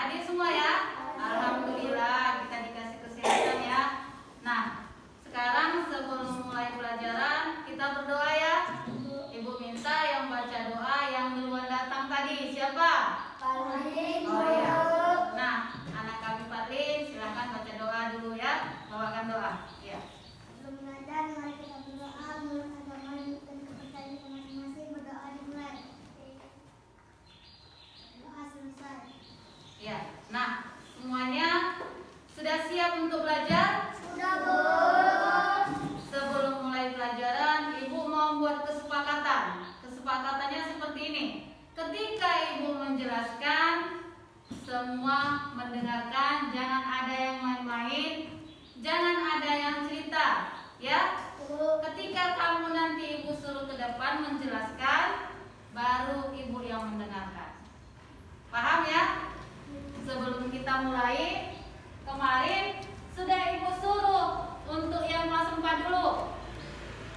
Hadir semua ya? Alhamdulillah kita dikasih kesehatan ya. Nah, sekarang sebelum mulai pelajaran kita berdoa ya. Ibu minta yang baca doa yang duluan datang tadi siapa? Oh ya. Nah, anak kami Patlin silahkan baca doa dulu ya. Bawakan doa. Ya. Sebelum belajar, mari kita berdoa menurut agama dan kepercayaan kita masing-masing. Berdoa dimulai. Doa selesai. Ya. Nah, semuanya sudah siap untuk belajar? Sudah, Bu. Sebelum mulai pelajaran, Ibu mau buat kesepakatan. Kesepakatannya seperti ini. Ketika Ibu menjelaskan, semua mendengarkan, jangan ada yang main-main, jangan ada yang cerita, ya. Ketika kamu nanti Ibu suruh ke depan menjelaskan, baru Ibu yang mendengarkan. Paham ya? Sebelum kita mulai, kemarin sudah Ibu suruh untuk yang kelas 4 dulu.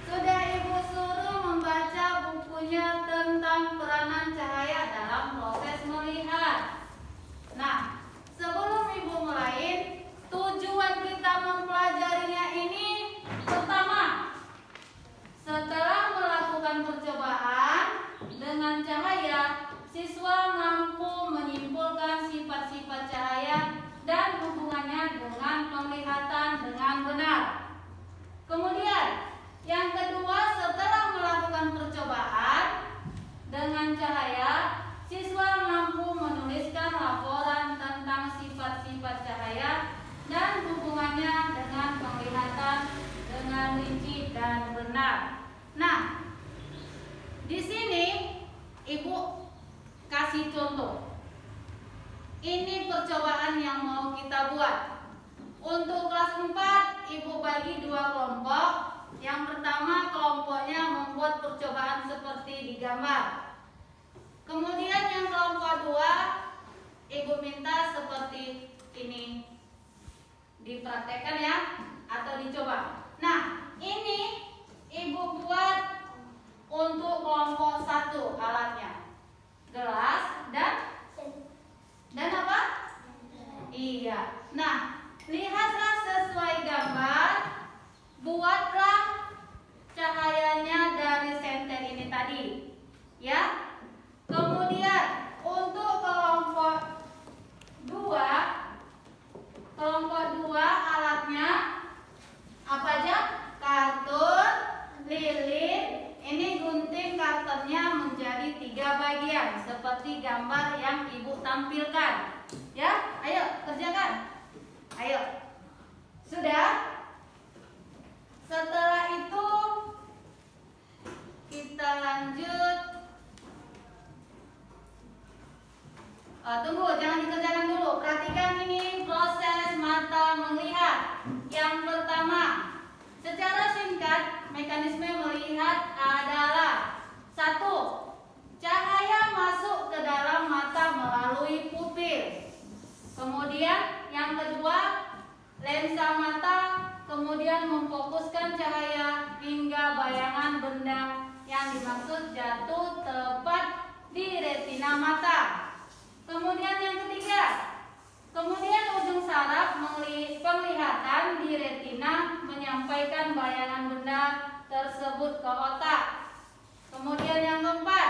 Sudah Ibu suruh membaca bukunya tentang peranan cahaya dalam proses melihat. Nah, sebelum Ibu mulai, tujuan kita mempelajarinya ini pertama, setelah melakukan percobaan dengan cahaya, siswa mampu menyimpulkan sifat-sifat cahaya dan hubungannya dengan penglihatan dengan benar. Kemudian, yang kedua, setelah melakukan percobaan dengan cahaya, siswa mampu menuliskan laporan tentang sifat-sifat cahaya dan hubungannya dengan penglihatan dengan rinci dan benar. Nah, di sini Ibu kasih contoh. Ini percobaan yang mau kita buat. Untuk kelas 4, Ibu bagi 2 kelompok. Yang pertama, kelompoknya membuat percobaan seperti di gambar. Kemudian yang kelompok 2, Ibu minta seperti ini dipraktekkan ya, atau dicoba. Nah, ini Ibu buat untuk kelompok 1 alatnya. Gelas dan apa? Iya. Nah, lihatlah sesuai gambar. Buatlah cahayanya dari senter ini tadi. Ya. Kemudian untuk kelompok 2 alatnya apa aja? Kartun, lilin. Ini gunting kartonnya menjadi 3 bagian seperti gambar yang Ibu tampilkan. Ya, ayo kerjakan. Ayo. Sudah? Setelah itu kita lanjut. Tunggu, jangan dikerjakan dulu. Perhatikan ini proses mata melihat. Yang pertama, secara singkat, mekanisme melihat adalah 1. Cahaya masuk ke dalam mata melalui pupil. Kemudian yang kedua, lensa mata kemudian memfokuskan cahaya hingga bayangan benda yang dimaksud jatuh tepat di retina mata. Kemudian yang ketiga, kemudian ujung saraf penglihatan di retina menyampaikan bayangan benda tersebut ke otak. Kemudian yang keempat,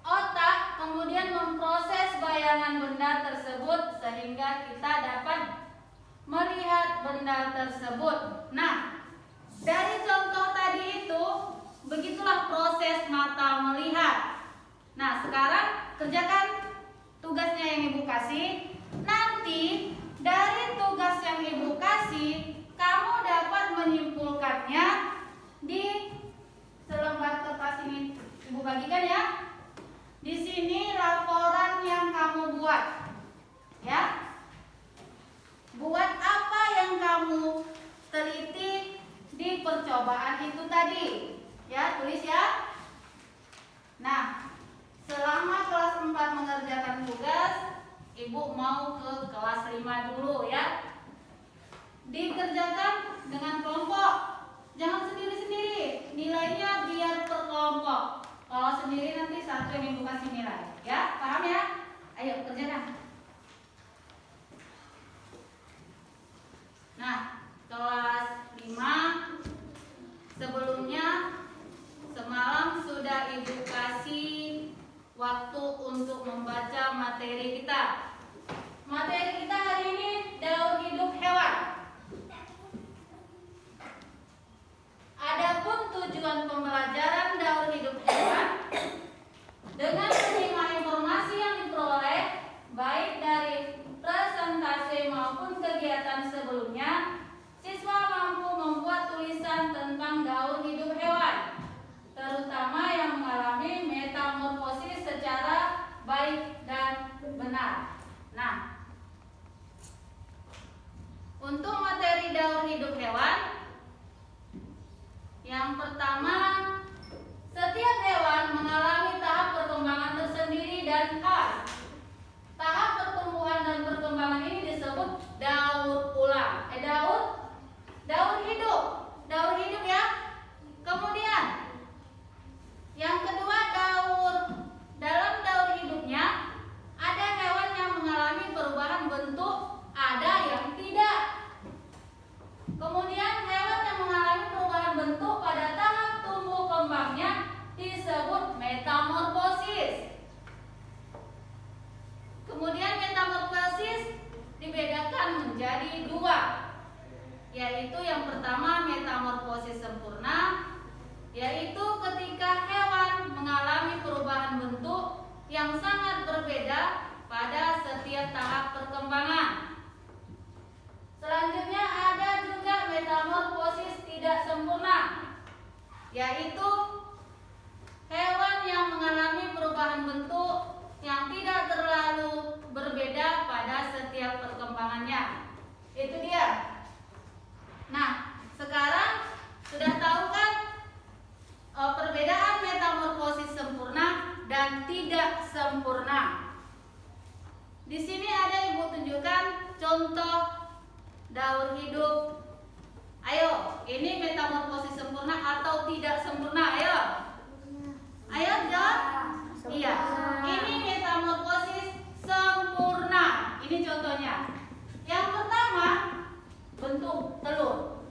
otak kemudian memproses bayangan benda tersebut sehingga kita dapat melihat benda tersebut. Nah, dari contoh tadi itu, begitulah proses mata melihat. Nah, sekarang kerjakan tugasnya yang Ibu kasih. Nanti dari tugas yang Ibu kasih, kamu dapat menyimpulkannya di selembar kertas ini. Ibu bagikan ya. Di sini laporan yang kamu buat. Ya. Buat apa yang kamu teliti di percobaan itu tadi. Ya, tulis ya. Nah, selama kelas 4 mengerjakan tugas, Ibu mau ke kelas 5 dulu ya. Dikerjakan dengan kelompok. Jangan sendiri-sendiri. Nilainya biar per kelompok. Kalau sendiri nanti satu yang Ibu kasih nilai. Ya, paham ya? Ayo kerjakan. Nah, kelas 5 sebelumnya semalam sudah Ibu kasih waktu untuk membaca materi kita. Materi kita hari ini daur hidup hewan. Adapun tujuan pembelajaran daur hidup hewan, dengan menerima informasi yang diperoleh baik dari presentasi maupun kegiatan sebelumnya, siswa mampu membuat tulisan tentang daur hidup hewan, terutama yang mengalami metamorfosis secara baik dan benar. Nah, untuk materi daur hidup hewan, yang pertama, setiap hewan mengalami tahap perkembangan tersendiri dan khas. Tahap pertumbuhan dan perkembangan ini disebut daur ulang. Daur hidup ya. Kemudian yang kedua, dalam daur hidupnya ada hewan yang mengalami perubahan bentuk, ada yang tidak. Kemudian hewan yang mengalami perubahan bentuk pada tahap tumbuh kembangnya disebut metamorfosis. Kemudian metamorfosis dibedakan menjadi 2, yaitu yang pertama metamorfosis sempurna, yaitu ketika hewan mengalami perubahan bentuk yang sangat berbeda pada setiap tahap perkembangan. Selanjutnya ada juga metamorfosis tidak sempurna, yaitu hewan yang mengalami perubahan bentuk yang tidak terlalu berbeda pada setiap perkembangannya. Itu dia. Nah, sekarang sudah tahu kan perbedaan metamorfosis sempurna dan tidak sempurna. Di sini ada Ibu tunjukkan contoh daur hidup. Ayo, ini metamorfosis sempurna atau tidak sempurna? Ayo jawab. Iya, ini metamorfosis sempurna. Ini contohnya. Yang pertama, bentuk telur.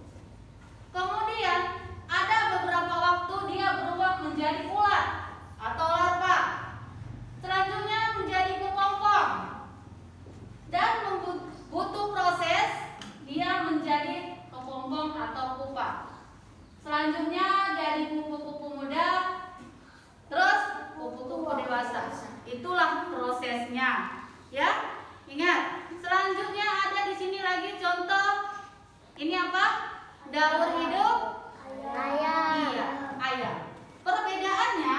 Kemudian ada beberapa waktu dia berubah menjadi ulat atau larva. Selanjutnya menjadi kepompong. Dan butuh proses dia menjadi kepompong atau pupa. Selanjutnya jadi kupu-kupu muda, terus kupu-kupu dewasa. Itulah prosesnya. Ya, ingat. Selanjutnya ada di sini lagi contoh. Ini apa? Daur hidup ayam. Iya, ayam. Perbedaannya,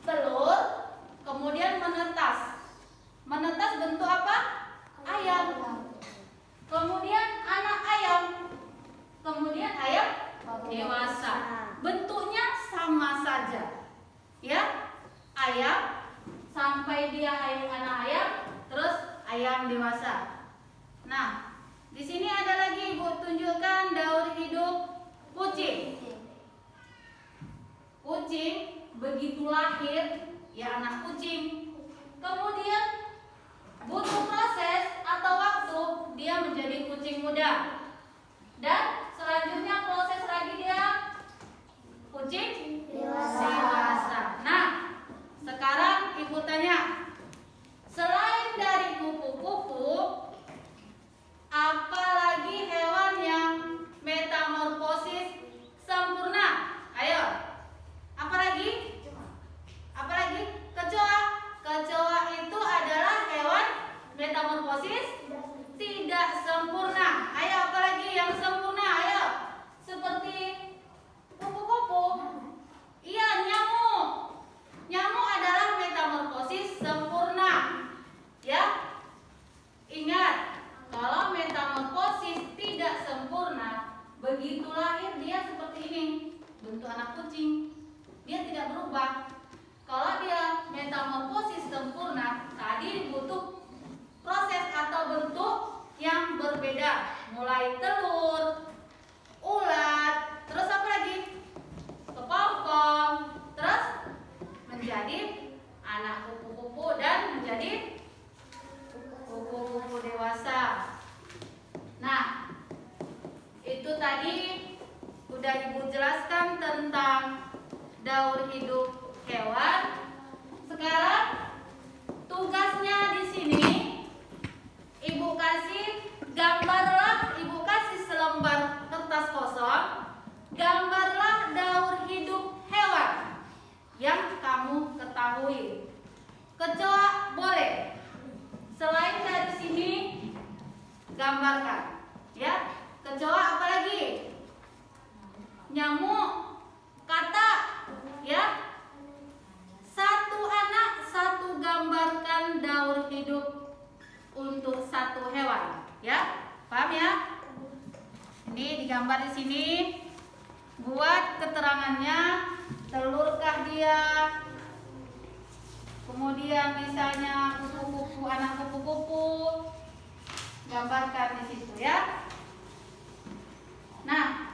telur kemudian menetas. Menetas bentuk apa? Ayam. Kemudian anak ayam. Kemudian ayam dewasa. Bentuknya sama saja. Ya, ayam sampai dia anak ayam, terus ayam dewasa. Nah, di sini ada lagi Ibu tunjukkan daur hidup kucing. Kucing begitu lahir, ya anak kucing. Kemudian butuh proses atau waktu dia menjadi kucing muda. Dan selanjutnya proses lagi dia kucing dewasa. Nah, sekarang Ibu tanya, selain dari kupu-kupu, apalagi hewan yang metamorfosis sempurna? Ayo, apalagi? Kecoa. Kecoa itu adalah hewan metamorfosis tidak sempurna. Ayo, apalagi yang sempurna? Ayo, seperti kupu-kupu. Iya, nyamuk. Nyamuk adalah metamorfosis sempurna. Ya, ingat, kalau metamorfosis tidak sempurna, begitu lahir dia seperti ini, bentuk anak kucing. Dia tidak berubah. Kalau dia metamorfosis sempurna, tadi butuh proses atau bentuk yang berbeda, mulai telur, ulat, terus apa lagi? Kepompong, terus menjadi anak kupu-kupu dan menjadi kupu-kupu dewasa. Nah, tadi udah Ibu jelaskan tentang daur hidup hewan. Sekarang tugasnya di sini Ibu kasih gambarlah, Ibu kasih selembar kertas kosong. Gambarlah daur hidup hewan yang kamu ketahui. Kecoa boleh. Selain dari sini gambarkan, ya. Kecoa apa lagi? Nyamuk, katak, ya. Satu anak satu gambarkan daur hidup untuk satu hewan, ya. Paham ya? Ini digambar di sini. Buat keterangannya, telurkah dia? Kemudian misalnya kupu-kupu, anak kupu-kupu, gambarkan di situ ya. Nah,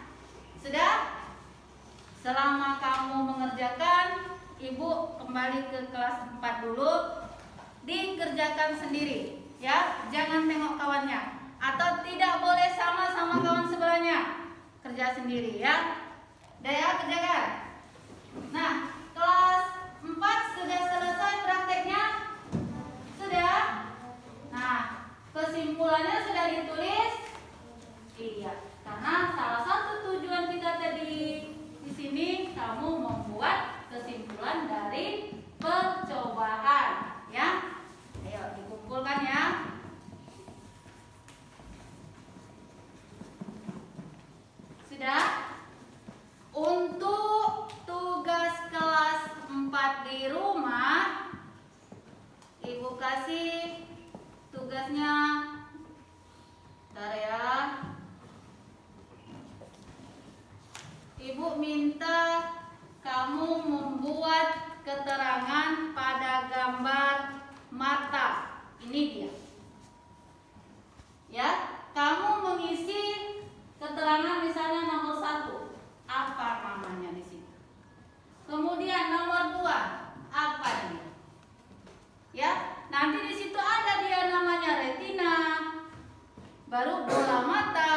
sudah? Selama kamu mengerjakan, Ibu kembali ke kelas 4 dulu. Dikerjakan sendiri ya, jangan tengok kawannya. Atau tidak boleh sama-sama kawan sebelahnya. Kerja sendiri ya. Udah ya, kerjakan. Nah, kelas 4 sudah selesai prakteknya? Sudah? Nah, kesimpulannya sudah ditulis? Iya, karena salah satu tujuan kita tadi di sini kamu membuat kesimpulan dari percobaan, ya. Ayo dikumpulkan ya. Sudah? Untuk tugas kelas 4 di rumah, Ibu kasih tugasnya. Bentar ya. Ibu minta kamu membuat keterangan pada gambar mata. Ini dia. Ya, kamu mengisi keterangan misalnya nomor 1. Apa namanya di sini? Kemudian nomor 2, apa dia? Ya, nanti di situ ada dia namanya retina, baru bola mata,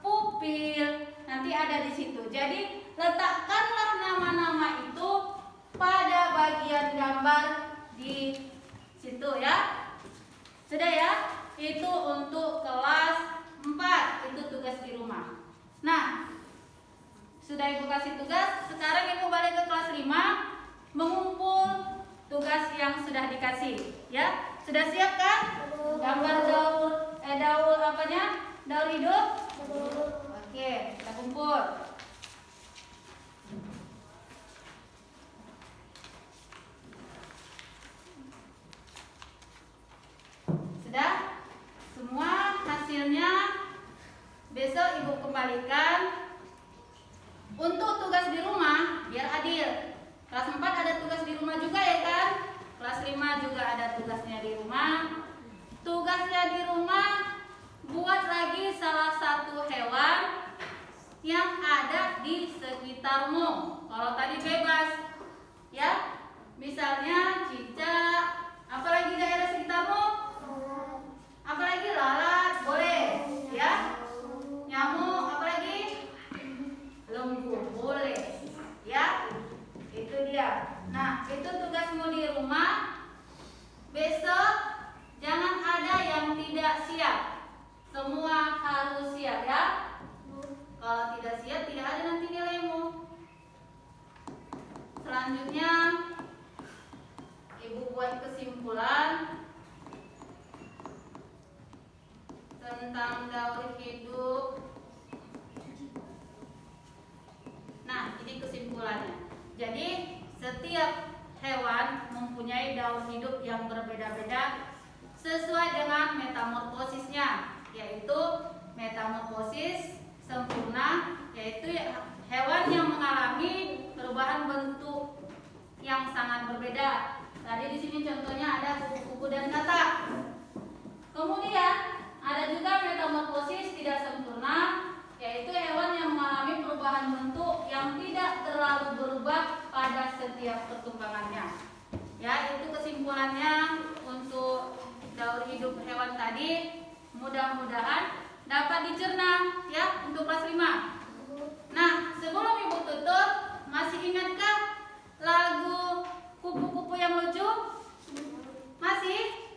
pupil, nanti ada di situ. Jadi letakkanlah nama-nama itu pada bagian gambar di situ ya. Sudah ya? Itu untuk kelas 4, itu tugas di rumah. Nah, sudah Ibu kasih tugas, sekarang Ibu balik ke kelas 5 mengumpul tugas yang sudah dikasih, ya. Sudah siap kan? Gambar daur apanya? Daur hidup? Oke, kita kumpul. Sudah? Semua hasilnya besok Ibu kembalikan. Untuk tugas di rumah, biar adil. Kelas 4 ada tugas di rumah juga ya kan? Kelas 5 juga ada tugasnya di rumah. Tugasnya di rumah, buat lagi salah satu hewan yang ada di sekitarmu. Kalau tadi bebas, ya. Misalnya cicak, apalagi daerah sekitarmu? Apalagi lalat, boleh, ya. Nyamuk, apalagi? Lembu, boleh, ya. Itu dia. Nah, itu tugasmu di rumah. Besok jangan ada yang tidak siap. Semua harus siap ya. Kalau tidak siap, tidak ada nanti nilaimu. Selanjutnya Ibu buat kesimpulan tentang daur hidup. Nah, ini kesimpulannya. Jadi, setiap hewan mempunyai daur hidup yang berbeda-beda sesuai dengan metamorfosisnya, yaitu metamorfosis sempurna, yaitu hewan yang mengalami perubahan bentuk yang sangat berbeda. Tadi di sini contohnya ada kupu-kupu dan katak. Kemudian ada juga metamorfosis tidak sempurna, yaitu hewan yang mengalami perubahan bentuk yang tidak terlalu berubah pada setiap perkembangannya. Ya, itu kesimpulannya untuk daur hidup hewan tadi. Mudah-mudahan dapat dicerna ya untuk kelas 5. Nah, sebelum Ibu tutup, masih ingatkah lagu Kupu-kupu yang lucu? Masih?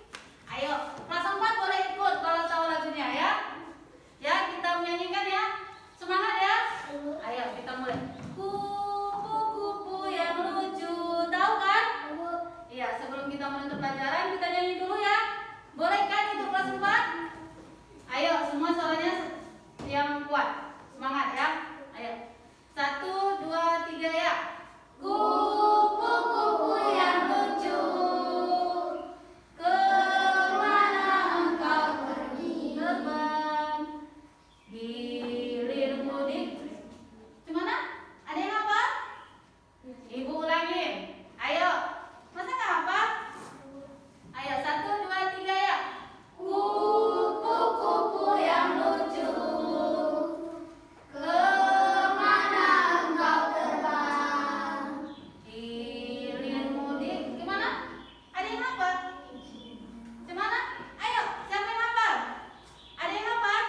Ayo, kelas 4 boleh ikut kalau tahu lagunya ya. Ya, kita menyanyikan ya. Semangat ya. Ayo, kita mulai. Kupu-kupu yang lucu. Tahu kan? Iya, sebelum kita menutup pelajaran, kita nyanyi dulu ya. Boleh kan itu kelas 4? Ayo, semua suaranya yang kuat. Semangat ya. Ayo. 1, 2, 3 ya. Kupu-kupu yang lucu, kemana engkau pergi terbang? Hilir mudik. Gimana? Ada yang hafal? Ibu ulangin. Ayo. Masa nggak hafal? Ayo 1, 2, 3 ya. Kupu-kupu yang lucu, kemana engkau terbang? Hilir mudik. Gimana? Ada yang hafal? Gimana? Ayo, siapa yang hafal? Ada yang hafal?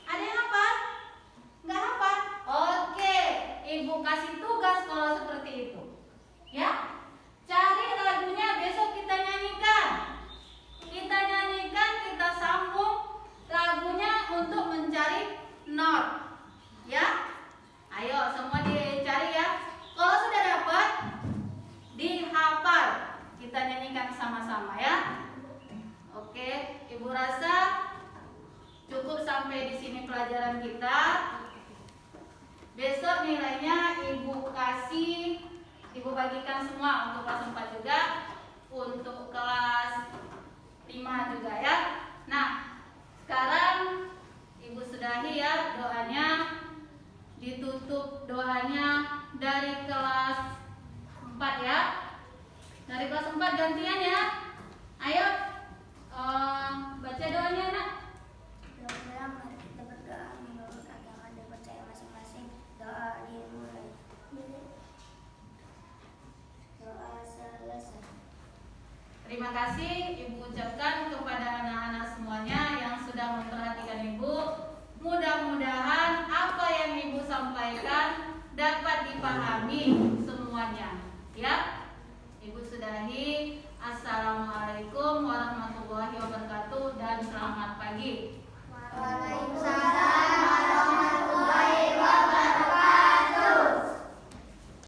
Ada yang hafal? Nggak hafal? Oke, Ibu kasih tugas kalau seperti itu. Ya? Cari lagunya, besok kita nyanyikan. Kita nyanyikan, kita sambung lagunya untuk mencari not. Ya? Ayo semua dicari ya. Kalau sudah dapat, dihafal. Kita nyanyikan sama-sama ya. Oke, Ibu rasa cukup sampai di sini pelajaran kita. Besok nilainya Ibu kasih, Ibu bagikan semua untuk kelas 4 juga, untuk kelas 5 juga ya. Nah, sekarang Ibu sudahi ya doanya. Ditutup doanya dari kelas 4 ya. Dari kelas 4 gantian ya. Ayo baca doanya nak. Doa mari kita berdoa menurut agama dan percaya masing-masing. Doa dimulai. Doa selesai. Terima kasih Ibu ucapkan kepada anak-anak semuanya yang sudah memperhatikan Ibu. Mudah-mudahan apa yang Ibu sampaikan dapat dipahami semuanya. Ya, Ibu sudahi. Assalamualaikum warahmatullahi wabarakatuh dan selamat pagi.